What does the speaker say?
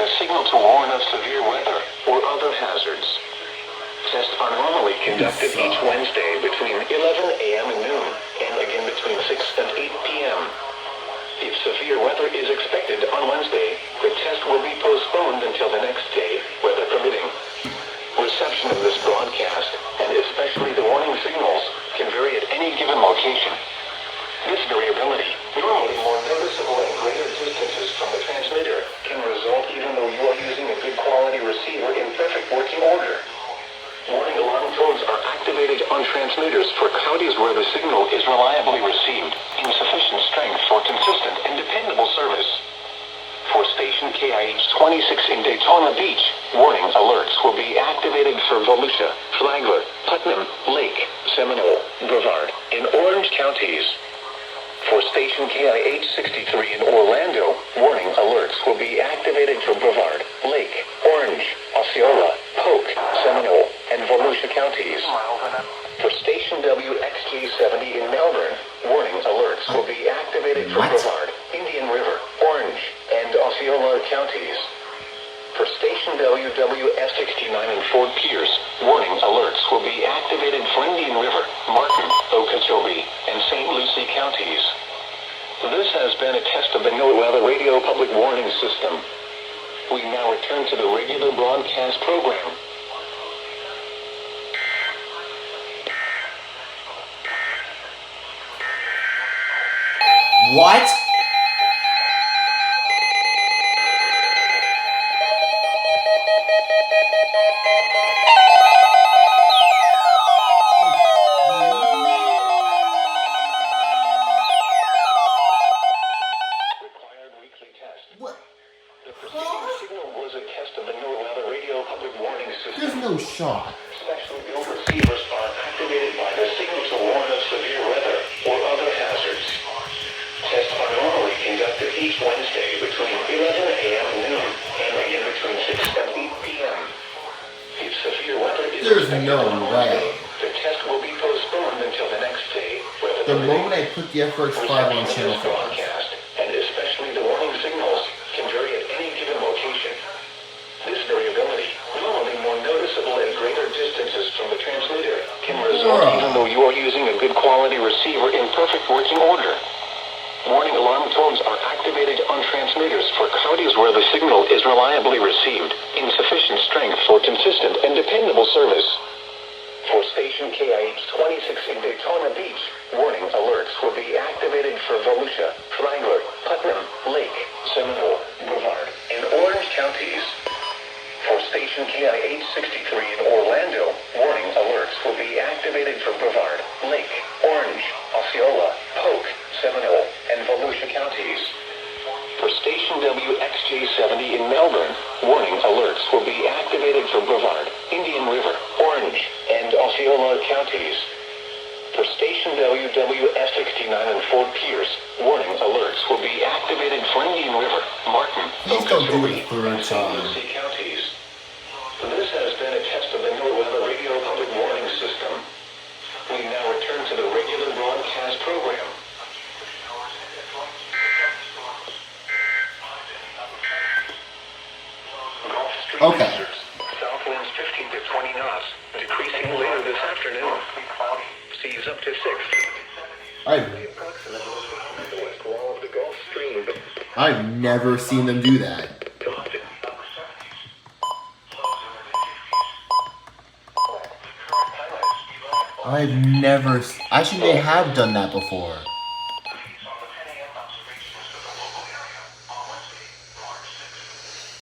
weather signal to warn of severe weather or other hazards. Tests are normally conducted each Wednesday between 11 a.m. and noon, and again between 6 and 8 p.m. If severe weather is expected on Wednesday, the test will be postponed until the next day, weather permitting. Reception of this broadcast, and especially the warning signals, can vary at any given location. This variability, normally more noticeable at greater distances from the transmitter, can result even though you are using a good quality receiver in perfect working order. Warning alarm tones are activated on transmitters for counties where the signal is reliably received in sufficient strength for consistent and dependable service. For station KIH 26 in Daytona Beach, warning alerts will be activated for Volusia, Flagler, Putnam, Lake, Seminole, Brevard, and Orange counties. For station KIH 63 in Orlando, warning alerts will be activated for Brevard, Lake, Orange, Osceola, Polk, Seminole, and Volusia counties. For station WXG70 in Melbourne, warning alerts will be activated for Brevard, Indian River, Orange, and Osceola counties. For station WWF69 in Fort Pierce, warning alerts will be activated for Indian River, Martin, Okeechobee, and St. Lucie counties. This has been a test of the NOAA Weather Radio Public Warning System. We now return to the regular broadcast program. What? Required weekly test. What? The preceding signal was a test of the NOAA Weather Radio Public Warning System. There's no shot. Special field receivers are activated by the signal to warn of severe weather or other hazards. Tests are normally conducted each Wednesday between 11 a.m. and noon, and again between 6 and 8 p.m. If severe weather is There's expected no on way. Wednesday, the test will be postponed until the next day. The moment I put the FX5 on channel 4. Broadcast, and especially the warning signals, can vary at any given location. This variability, normally more noticeable at greater distances from the transmitter, can result even though you are using a good quality receiver in perfect working order. Warning alarm tones are activated on transmitters for counties where the signal is reliably received in sufficient strength for consistent and dependable service. For station KIH 26 in Daytona Beach, warning alerts will be activated for Volusia, Flagler, Putnam, Lake, Seminole, Brevard, and Orange counties. For station KIH 63 in Orlando, warning alerts will be activated for Brevard, Lake, Orange, Osceola, Polk, Seminole, and Volusia counties. For station WXJ70 in Melbourne, warning alerts will be activated for Brevard, Indian River, Orange, and Osceola counties. For station WWF69 in Fort Pierce, warning alerts will be activated for Indian River, Martin, Okeechobee, and St. Lucie counties. This has been a test of the NOAA Weather Radio Public Warning System. We now return to the regular broadcast program. Okay. South winds 15 to 20 knots, decreasing later this afternoon. Seas up to 6. The west wall of the Gulf Stream. I've never seen them do that. Actually, they have done that before.